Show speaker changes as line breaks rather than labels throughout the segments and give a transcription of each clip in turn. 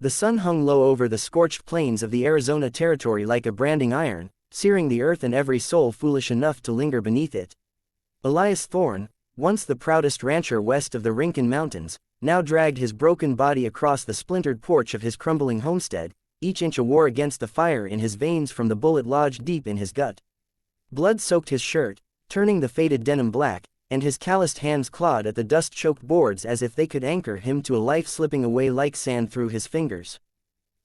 The sun hung low over the scorched plains of the Arizona Territory like a branding iron, searing the earth and every soul foolish enough to linger beneath it. Elias Thorne, once the proudest rancher west of the Rincon Mountains, now dragged his broken body across the splintered porch of his crumbling homestead, each inch a war against the fire in his veins from the bullet lodged deep in his gut. Blood soaked his shirt, turning the faded denim black, and his calloused hands clawed at the dust-choked boards as if they could anchor him to a life slipping away like sand through his fingers.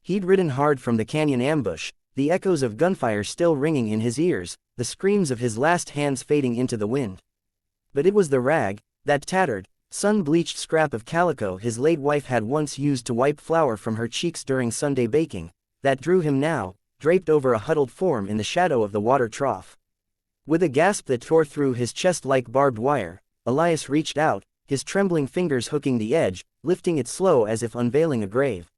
He'd ridden hard from the canyon ambush, the echoes of gunfire still ringing in his ears, the screams of his last hands fading into the wind. But it was the rag, that tattered, sun-bleached scrap of calico his late wife had once used to wipe flour from her cheeks during Sunday baking, that drew him now, draped over a huddled form in the shadow of the water trough. With a gasp that tore through his chest like barbed wire, Elias reached out, his trembling fingers hooking the edge, lifting it slow as if unveiling a grave.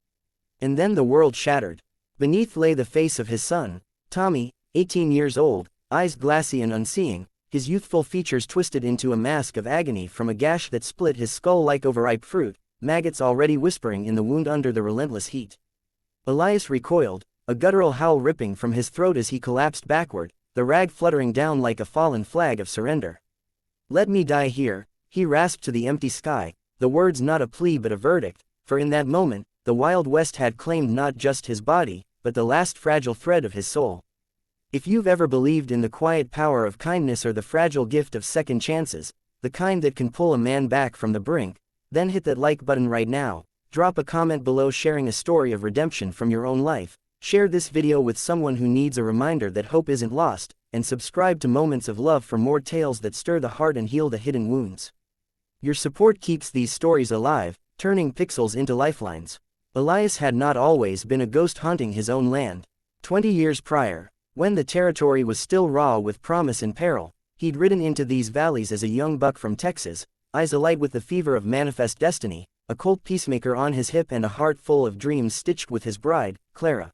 And then the world shattered. Beneath lay the face of his son, Tommy, 18 years old, eyes glassy and unseeing, his youthful features twisted into a mask of agony from a gash that split his skull like overripe fruit, maggots already whispering in the wound under the relentless heat. Elias recoiled, a guttural howl ripping from his throat as he collapsed backward, the rag fluttering down like a fallen flag of surrender. "Let me die here," he rasped to the empty sky, the words not a plea but a verdict, for in that moment, the Wild West had claimed not just his body, but the last fragile thread of his soul. If you've ever believed in the quiet power of kindness or the fragile gift of second chances, the kind that can pull a man back from the brink, then hit that like button right now, drop a comment below sharing a story of redemption from your own life, share this video with someone who needs a reminder that hope isn't lost, and subscribe to Moments of Love for more tales that stir the heart and heal the hidden wounds. Your support keeps these stories alive, turning pixels into lifelines. Elias had not always been a ghost haunting his own land. 20 years prior, when the territory was still raw with promise and peril, he'd ridden into these valleys as a young buck from Texas, eyes alight with the fever of manifest destiny, a cold peacemaker on his hip and a heart full of dreams stitched with his bride, Clara.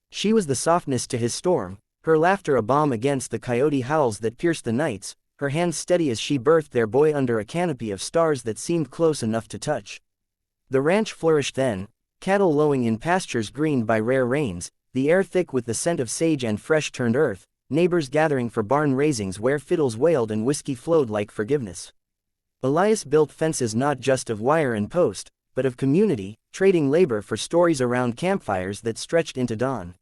She was the softness to his storm, her laughter a balm against the coyote howls that pierced the nights, her hands steady as she birthed their boy under a canopy of stars that seemed close enough to touch. The ranch flourished then, cattle lowing in pastures greened by rare rains, the air thick with the scent of sage and fresh-turned earth, neighbors gathering for barn raisings where fiddles wailed and whiskey flowed like forgiveness. Elias built fences not just of wire and post, but of community, trading labor for stories around campfires that stretched into dawn.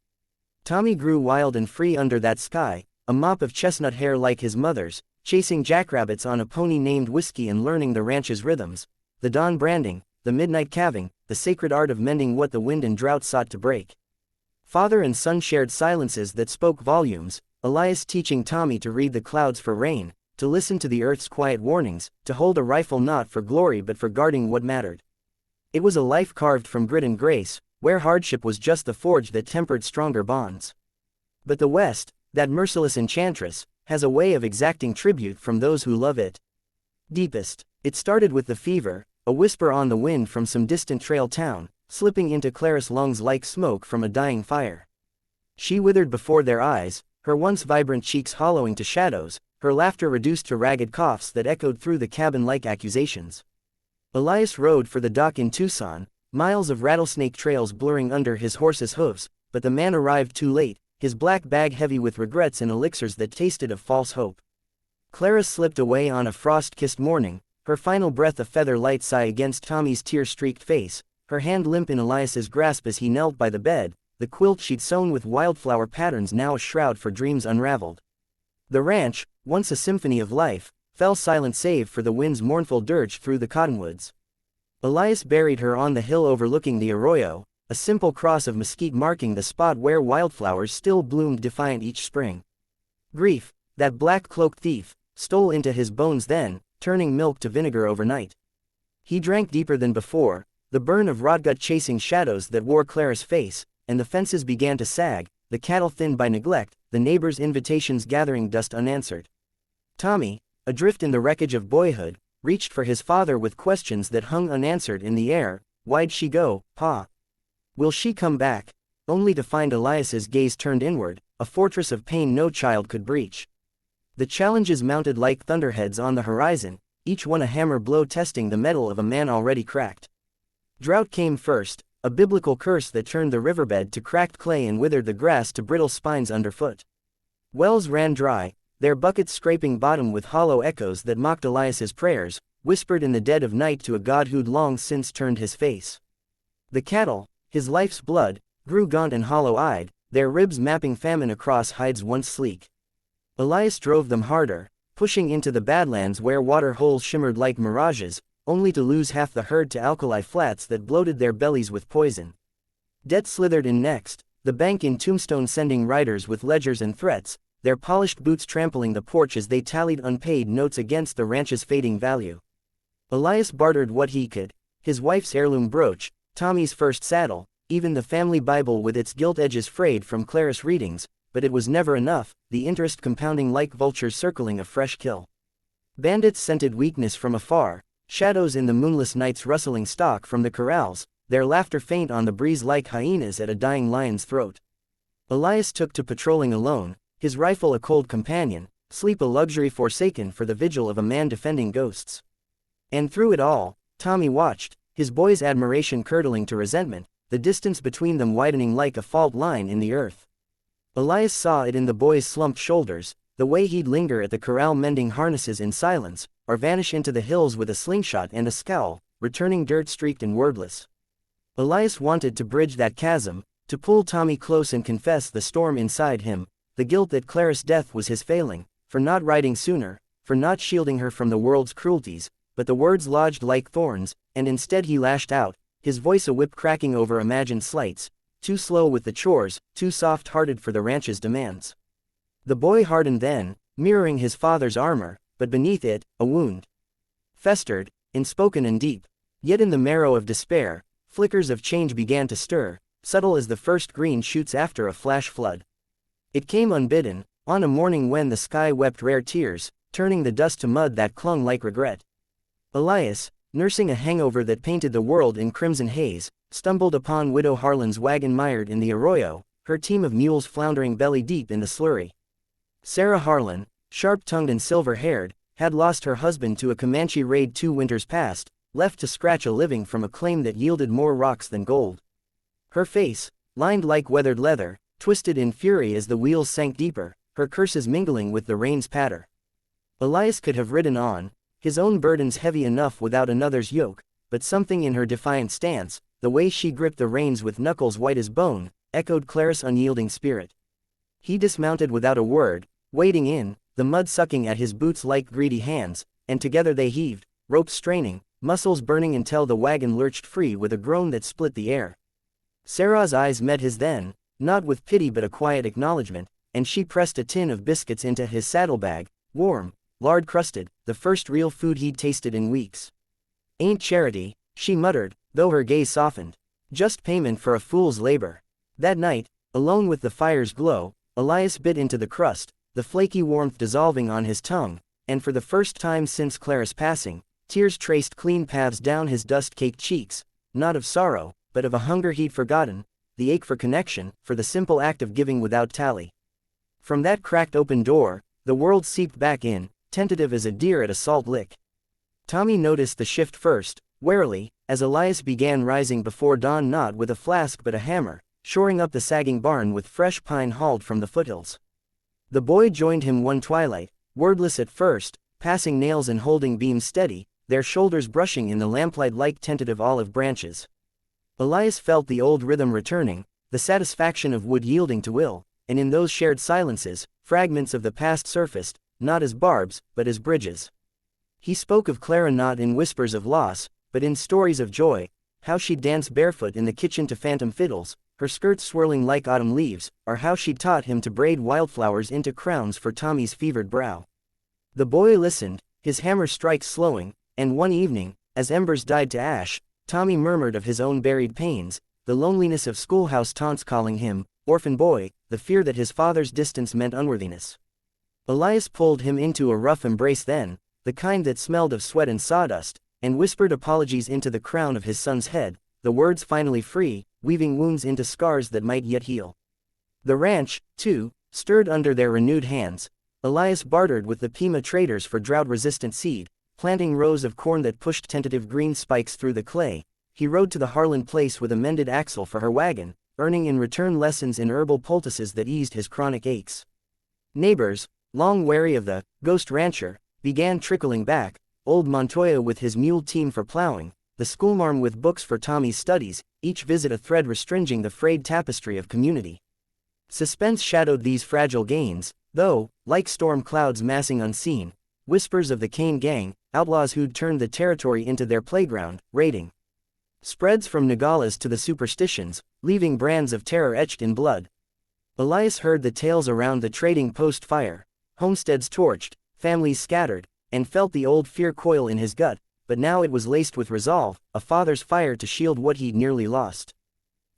Tommy grew wild and free under that sky, a mop of chestnut hair like his mother's, chasing jackrabbits on a pony named Whiskey and learning the ranch's rhythms, the dawn branding, the midnight calving, the sacred art of mending what the wind and drought sought to break. Father and son shared silences that spoke volumes, Elias teaching Tommy to read the clouds for rain, to listen to the earth's quiet warnings, to hold a rifle not for glory but for guarding what mattered. It was a life carved from grit and grace, where hardship was just the forge that tempered stronger bonds. But the West, that merciless enchantress, has a way of exacting tribute from those who love it deepest. It started with the fever, a whisper on the wind from some distant trail town, slipping into Clara's lungs like smoke from a dying fire. She withered before their eyes, her once vibrant cheeks hollowing to shadows, her laughter reduced to ragged coughs that echoed through the cabin like accusations. Elias rode for the dock in Tucson, miles of rattlesnake trails blurring under his horse's hooves, but the man arrived too late, his black bag heavy with regrets and elixirs that tasted of false hope. Clara slipped away on a frost-kissed morning, her final breath a feather-light sigh against Tommy's tear-streaked face, her hand limp in Elias's grasp as he knelt by the bed, the quilt she'd sewn with wildflower patterns now a shroud for dreams unraveled. The ranch, once a symphony of life, fell silent save for the wind's mournful dirge through the cottonwoods. Elias buried her on the hill overlooking the arroyo, a simple cross of mesquite marking the spot where wildflowers still bloomed defiant each spring. Grief, that black-cloaked thief, stole into his bones then, turning milk to vinegar overnight. He drank deeper than before, the burn of rotgut chasing shadows that wore Clara's face, and the fences began to sag, the cattle thinned by neglect, the neighbors' invitations gathering dust unanswered. Tommy, adrift in the wreckage of boyhood, reached for his father with questions that hung unanswered in the air. Why'd she go, Pa? Will she come back? Only to find Elias's gaze turned inward, a fortress of pain no child could breach. The challenges mounted like thunderheads on the horizon, each one a hammer blow testing the mettle of a man already cracked. Drought came first, a biblical curse that turned the riverbed to cracked clay and withered the grass to brittle spines underfoot. Wells ran dry, their buckets scraping bottom with hollow echoes that mocked Elias's prayers, whispered in the dead of night to a God who'd long since turned his face. The cattle, his life's blood, grew gaunt and hollow-eyed, their ribs mapping famine across hides once sleek. Elias drove them harder, pushing into the badlands where water holes shimmered like mirages, only to lose half the herd to alkali flats that bloated their bellies with poison. Debt slithered in next, the bank in Tombstone sending riders with ledgers and threats, their polished boots trampling the porch as they tallied unpaid notes against the ranch's fading value. Elias bartered what he could, his wife's heirloom brooch, Tommy's first saddle, even the family Bible with its gilt edges frayed from Claris readings, but it was never enough, the interest compounding like vultures circling a fresh kill. Bandits scented weakness from afar, shadows in the moonless nights rustling stock from the corrals, their laughter faint on the breeze like hyenas at a dying lion's throat. Elias took to patrolling alone, his rifle a cold companion, sleep a luxury forsaken for the vigil of a man defending ghosts. And through it all, Tommy watched, his boy's admiration curdling to resentment, the distance between them widening like a fault line in the earth. Elias saw it in the boy's slumped shoulders, the way he'd linger at the corral mending harnesses in silence, or vanish into the hills with a slingshot and a scowl, returning dirt-streaked and wordless. Elias wanted to bridge that chasm, to pull Tommy close and confess the storm inside him, the guilt that Claris' death was his failing, for not riding sooner, for not shielding her from the world's cruelties, but the words lodged like thorns, and instead he lashed out, his voice a whip cracking over imagined slights, too slow with the chores, too soft-hearted for the ranch's demands. The boy hardened then, mirroring his father's armor, but beneath it, a wound. Festered, inspoken and deep, yet in the marrow of despair, flickers of change began to stir, subtle as the first green shoots after a flash flood. It came unbidden, on a morning when the sky wept rare tears, turning the dust to mud that clung like regret. Elias, nursing a hangover that painted the world in crimson haze, stumbled upon Widow Harlan's wagon mired in the arroyo, her team of mules floundering belly-deep in the slurry. Sarah Harlan, sharp-tongued and silver-haired, had lost her husband to a Comanche raid 2 winters past, left to scratch a living from a claim that yielded more rocks than gold. Her face, lined like weathered leather, twisted in fury as the wheels sank deeper, her curses mingling with the rain's patter. Elias could have ridden on, his own burdens heavy enough without another's yoke, but something in her defiant stance, the way she gripped the reins with knuckles white as bone, echoed Claris' unyielding spirit. He dismounted without a word, wading in, the mud sucking at his boots like greedy hands, and together they heaved, ropes straining, muscles burning until the wagon lurched free with a groan that split the air. Sarah's eyes met his then, not with pity but a quiet acknowledgement, and she pressed a tin of biscuits into his saddlebag, warm, lard-crusted, the first real food he'd tasted in weeks. "Ain't charity," she muttered, though her gaze softened. "Just payment for a fool's labor." That night, alone with the fire's glow, Elias bit into the crust, the flaky warmth dissolving on his tongue, and for the first time since Claris' passing, tears traced clean paths down his dust-caked cheeks, not of sorrow, but of a hunger he'd forgotten, the ache for connection, for the simple act of giving without tally. From that cracked open door, the world seeped back in, tentative as a deer at a salt lick. Tommy noticed the shift first, warily, as Elias began rising before dawn not with a flask but a hammer, shoring up the sagging barn with fresh pine hauled from the foothills. The boy joined him one twilight, wordless at first, passing nails and holding beams steady, their shoulders brushing in the lamplight like tentative olive branches. Elias felt the old rhythm returning, the satisfaction of wood yielding to will, and in those shared silences, fragments of the past surfaced, not as barbs, but as bridges. He spoke of Clara not in whispers of loss, but in stories of joy, how she'd dance barefoot in the kitchen to phantom fiddles, her skirts swirling like autumn leaves, or how she'd taught him to braid wildflowers into crowns for Tommy's fevered brow. The boy listened, his hammer strikes slowing, and one evening, as embers died to ash, Tommy murmured of his own buried pains, the loneliness of schoolhouse taunts calling him orphan boy, the fear that his father's distance meant unworthiness. Elias pulled him into a rough embrace then, the kind that smelled of sweat and sawdust, and whispered apologies into the crown of his son's head, the words finally free, weaving wounds into scars that might yet heal. The ranch, too, stirred under their renewed hands. Elias bartered with the Pima traders for drought-resistant seed, planting rows of corn that pushed tentative green spikes through the clay, he rode to the Harlan place with a mended axle for her wagon, earning in return lessons in herbal poultices that eased his chronic aches. Neighbors, long wary of the ghost rancher, began trickling back, old Montoya with his mule team for plowing, the schoolmarm with books for Tommy's studies, each visit a thread restringing the frayed tapestry of community. Suspense shadowed these fragile gains, though, like storm clouds massing unseen, whispers of the Kane gang, outlaws who'd turned the territory into their playground, raiding. Spreads from Nagalas to the superstitions, leaving brands of terror etched in blood. Elias heard the tales around the trading post fire, homesteads torched, families scattered, and felt the old fear coil in his gut, but now it was laced with resolve, a father's fire to shield what he'd nearly lost.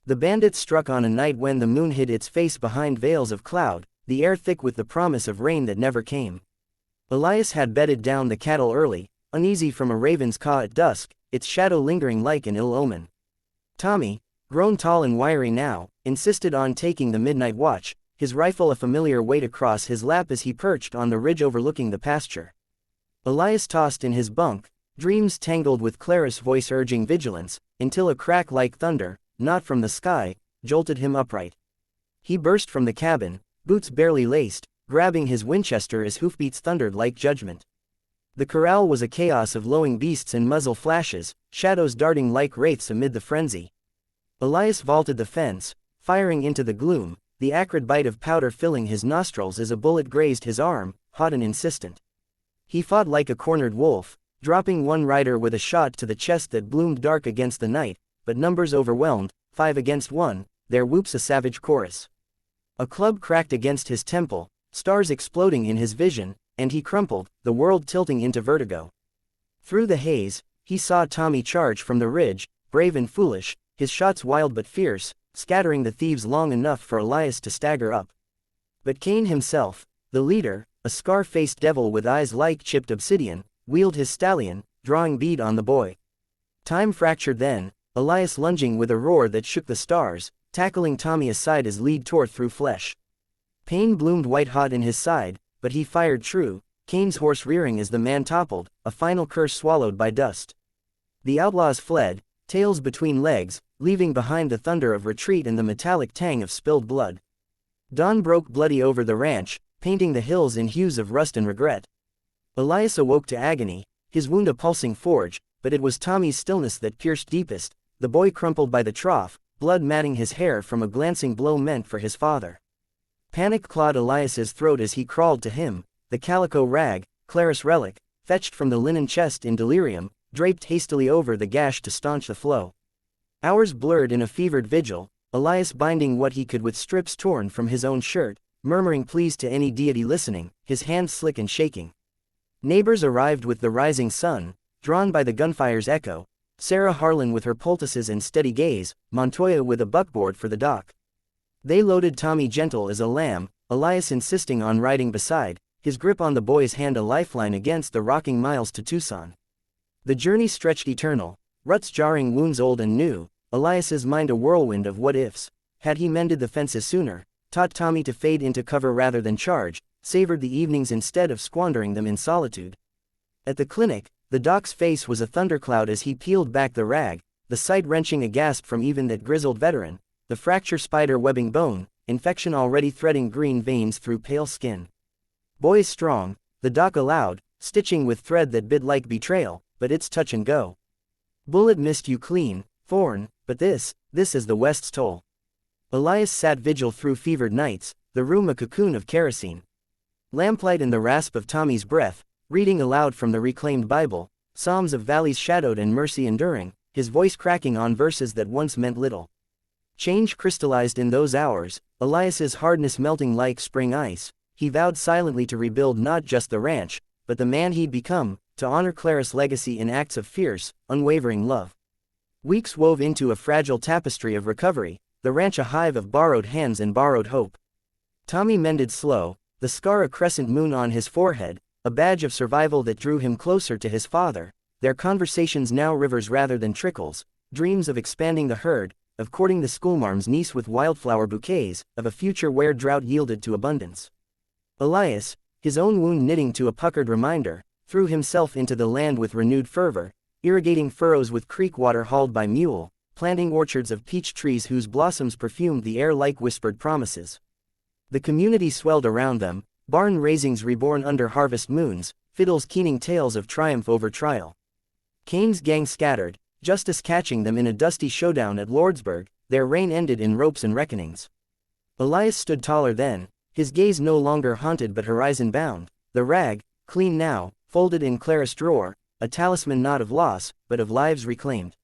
The bandits struck on a night when the moon hid its face behind veils of cloud, the air thick with the promise of rain that never came. Elias had bedded down the cattle early, uneasy from a raven's caw at dusk, its shadow lingering like an ill omen. Tommy, grown tall and wiry now, insisted on taking the midnight watch, his rifle a familiar weight across his lap as he perched on the ridge overlooking the pasture. Elias tossed in his bunk, dreams tangled with Clara's voice urging vigilance, until a crack like thunder, not from the sky, jolted him upright. He burst from the cabin, boots barely laced, grabbing his Winchester as hoofbeats thundered like judgment. The corral was a chaos of lowing beasts and muzzle flashes, shadows darting like wraiths amid the frenzy. Elias vaulted the fence, firing into the gloom, the acrid bite of powder filling his nostrils as a bullet grazed his arm, hot and insistent. He fought like a cornered wolf, dropping one rider with a shot to the chest that bloomed dark against the night, but numbers overwhelmed, 5 against 1, their whoops a savage chorus. A club cracked against his temple, stars exploding in his vision, and he crumpled, the world tilting into vertigo. Through the haze, he saw Tommy charge from the ridge, brave and foolish, his shots wild but fierce, scattering the thieves long enough for Elias to stagger up. But Kane himself, the leader, a scar-faced devil with eyes like chipped obsidian, wheeled his stallion, drawing bead on the boy. Time fractured then, Elias lunging with a roar that shook the stars, tackling Tommy aside as lead tore through flesh. Pain bloomed white-hot in his side, but he fired true, Kane's horse rearing as the man toppled, a final curse swallowed by dust. The outlaws fled, tails between legs, leaving behind the thunder of retreat and the metallic tang of spilled blood. Dawn broke bloody over the ranch, painting the hills in hues of rust and regret. Elias awoke to agony, his wound a pulsing forge, but it was Tommy's stillness that pierced deepest, the boy crumpled by the trough, blood matting his hair from a glancing blow meant for his father. Panic clawed Elias's throat as he crawled to him, the calico rag, Clara's relic, fetched from the linen chest in delirium, draped hastily over the gash to staunch the flow. Hours blurred in a fevered vigil, Elias binding what he could with strips torn from his own shirt, murmuring pleas to any deity listening, his hands slick and shaking. Neighbors arrived with the rising sun, drawn by the gunfire's echo, Sarah Harlan with her poultices and steady gaze, Montoya with a buckboard for the dock. They loaded Tommy gentle as a lamb, Elias insisting on riding beside, his grip on the boy's hand a lifeline against the rocking miles to Tucson. The journey stretched eternal, ruts jarring wounds old and new, Elias's mind a whirlwind of what-ifs. Had he mended the fences sooner, taught Tommy to fade into cover rather than charge, savored the evenings instead of squandering them in solitude. At the clinic, the doc's face was a thundercloud as he peeled back the rag, the sight wrenching a gasp from even that grizzled veteran, the fracture spider webbing bone, infection already threading green veins through pale skin. Boys strong, the doc allowed, stitching with thread that bit like betrayal, but it's touch and go. Bullet missed you clean, Thorn, but this is the West's toll. Elias sat vigil through fevered nights, the room a cocoon of kerosene. Lamplight and the rasp of Tommy's breath, reading aloud from the reclaimed Bible, Psalms of valleys shadowed and mercy enduring, his voice cracking on verses that once meant little. Change crystallized in those hours, Elias's hardness melting like spring ice. He vowed silently to rebuild not just the ranch, but the man he'd become, to honor Clara's legacy in acts of fierce, unwavering love. Weeks wove into a fragile tapestry of recovery, the ranch a hive of borrowed hands and borrowed hope. Tommy mended slow, the scar a crescent moon on his forehead, a badge of survival that drew him closer to his father, their conversations now rivers rather than trickles, dreams of expanding the herd, of courting the schoolmarm's niece with wildflower bouquets, of a future where drought yielded to abundance. Elias, his own wound knitting to a puckered reminder, threw himself into the land with renewed fervor, irrigating furrows with creek water hauled by mule, planting orchards of peach trees whose blossoms perfumed the air like whispered promises. The community swelled around them, barn raisings reborn under harvest moons, fiddles keening tales of triumph over trial. Cain's gang scattered, justice catching them in a dusty showdown at Lordsburg, their reign ended in ropes and reckonings. Elias stood taller then, his gaze no longer haunted but horizon-bound, the rag, clean now, folded in Claris' drawer, a talisman not of loss, but of lives reclaimed.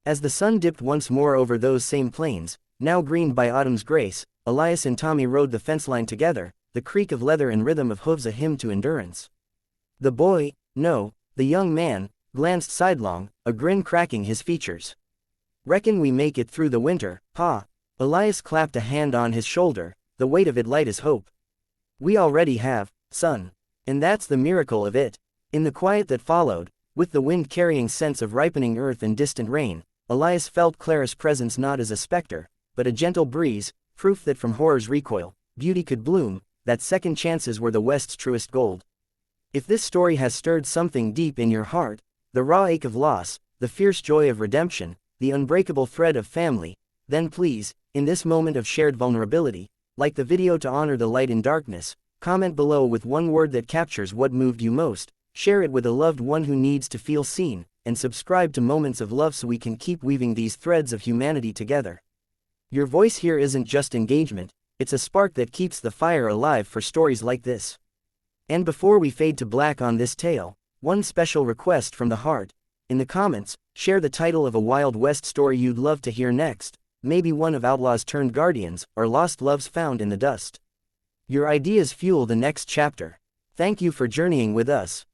As the sun dipped once more over those same plains, now greened by autumn's grace, Elias and Tommy rode the fence line together, the creak of leather and rhythm of hooves a hymn to endurance. The boy, no, the young man, glanced sidelong, a grin cracking his features. "Reckon we make it through the winter, pa." Elias clapped a hand on his shoulder, the weight of it light as hope. "We already have, son. And that's the miracle of it." In the quiet that followed, with the wind carrying scents of ripening earth and distant rain, Elias felt Clara's presence not as a specter, but a gentle breeze, proof that from horror's recoil, beauty could bloom, that second chances were the West's truest gold. If this story has stirred something deep in your heart, the raw ache of loss, the fierce joy of redemption, the unbreakable thread of family, then please, in this moment of shared vulnerability, like the video to honor the light in darkness, comment below with one word that captures what moved you most, share it with a loved one who needs to feel seen, and subscribe to Moments of Love so we can keep weaving these threads of humanity together. Your voice here isn't just engagement, it's a spark that keeps the fire alive for stories like this. And before we fade to black on this tale, one special request from the heart. In the comments, share the title of a Wild West story you'd love to hear next, maybe one of outlaws turned guardians, or lost loves found in the dust. Your ideas fuel the next chapter. Thank you for journeying with us.